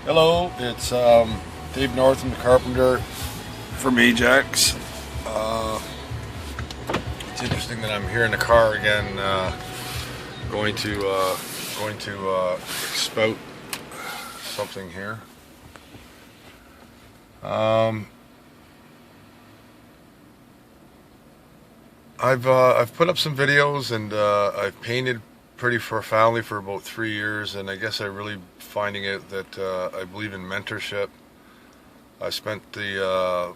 Hello, it's Dave Northam, the carpenter from Ajax. Uh, it's interesting that I'm here in the car again, going to spout something here. I've put up some videos and I've painted pretty profoundly for about 3 years, and I guess I really finding out that I believe in mentorship. I spent the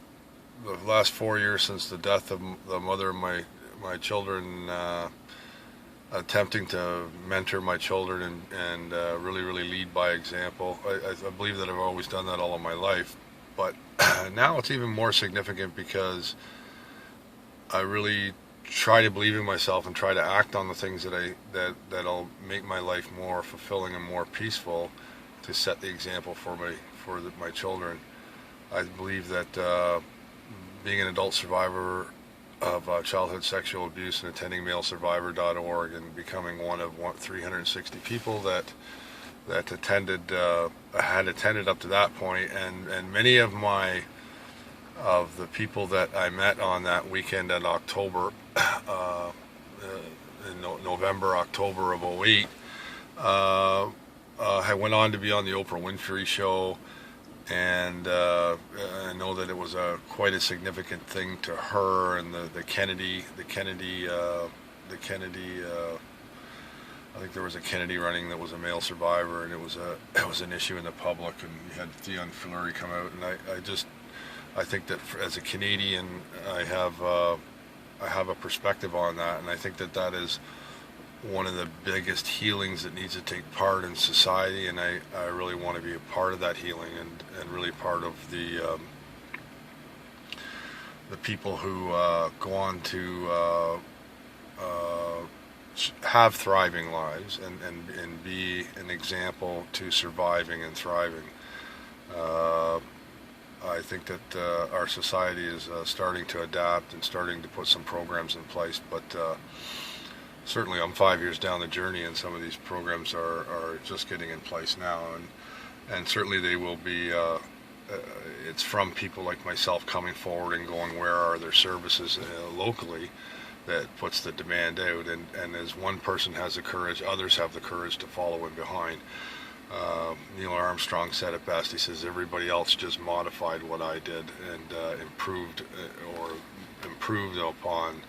last 4 years since the death of the mother of my children attempting to mentor my children and really lead by example. I believe that I've always done that all of my life, but now it's even more significant because I really try to believe in myself and try to act on the things that'll make my life more fulfilling and more peaceful, to set the example for my children. I believe that being an adult survivor of childhood sexual abuse and attending malesurvivor.org and becoming one of 360 people that had attended up to that point, and many of the people that I met on that weekend in October, in November, October of '08, I went on to be on the Oprah Winfrey show, and I know that it was quite a significant thing to her, and the Kennedy. I think there was a Kennedy running that was a male survivor, and it was an issue in the public, and you had Theon Fleury come out, and I think that as a Canadian, I have a perspective on that, and I think that is one of the biggest healings that needs to take part in society, and I really want to be a part of that healing, and really part of the people who go on to have thriving lives and be an example to surviving and thriving. I think that our society is starting to adapt and starting to put some programs in place, but certainly I'm 5 years down the journey, and some of these programs are just getting in place now, and certainly they will be. It's from people like myself coming forward and going, where are their services locally, that puts the demand out, and as one person has the courage, others have the courage to follow in behind. Neil Armstrong said it best. He says, everybody else just modified what I did and improved upon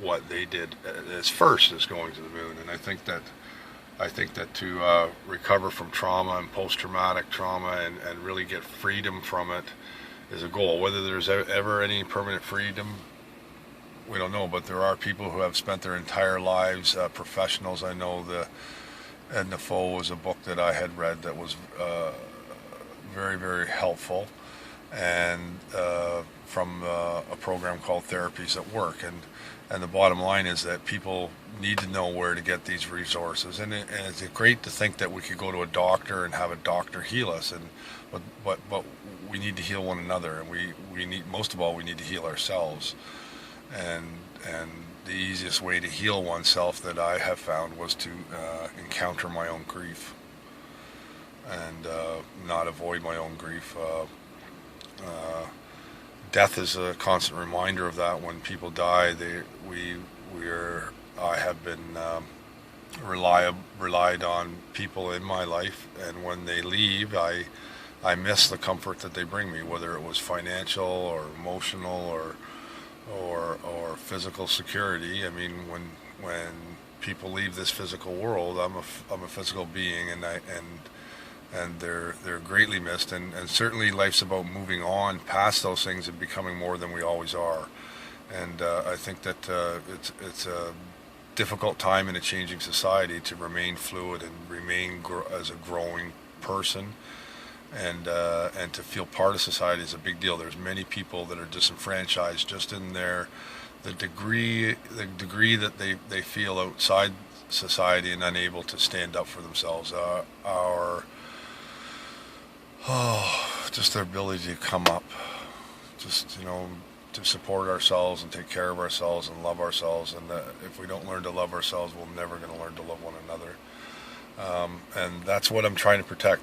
what they did as first as going to the moon. And I think that to recover from trauma and post-traumatic trauma and really get freedom from it is a goal. Whether there's ever any permanent freedom, we don't know, but there are people who have spent their entire lives, professionals. I know Edna Foe was a book that I had read that was very helpful, and from a program called Therapies at Work, and the bottom line is that people need to know where to get these resources, and it's great to think that we could go to a doctor and have a doctor heal us, but we need to heal one another, and we need, most of all, we need to heal ourselves, and the easiest way to heal oneself that I have found was to encounter my own grief and not avoid my own grief. Death is a constant reminder of that. When people die, I have been relied on people in my life, and when they leave, I miss the comfort that they bring me, whether it was financial or emotional or physical security. I mean, when people leave this physical world, I'm a physical being, and they're greatly missed, and certainly life's about moving on past those things and becoming more than we always are. And I think that it's a difficult time in a changing society to remain fluid and remain as a growing person. And to feel part of society is a big deal. There's many people that are disenfranchised just in the degree that they feel outside society and unable to stand up for themselves. Just their ability to come up, just to support ourselves and take care of ourselves and love ourselves. And if we don't learn to love ourselves, we're never going to learn to love one another. And that's what I'm trying to protect.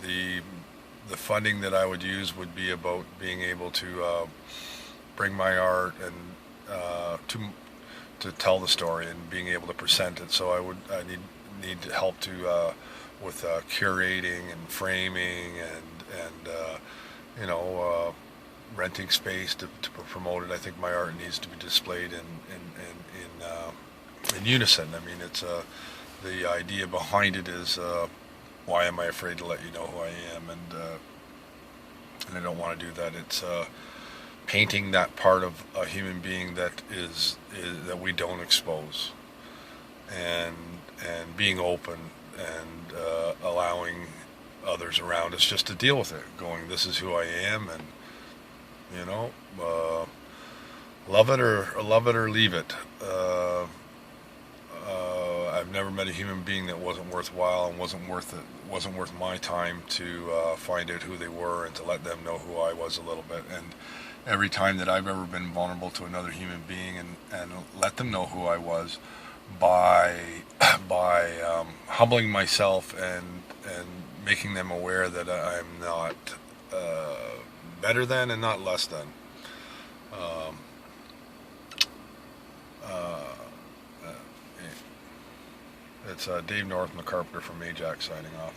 the funding that I would use would be about being able to bring my art and to tell the story and being able to present it. So I need help to with curating and framing and renting space to promote it. I think my art needs to be displayed in unison. I mean, it's the idea behind it is why am I afraid to let you know who I am, and I don't want to do that. It's painting that part of a human being that is that we don't expose, and being open and allowing others around us just to deal with it, going, this is who I am, and love it or leave it. I've never met a human being that wasn't worthwhile and wasn't worth my time to find out who they were and to let them know who I was a little bit. And every time that I've ever been vulnerable to another human being and let them know who I was by humbling myself and making them aware that I'm not better than and not less than. It's Dave North, the Carpenter from Ajax, signing off.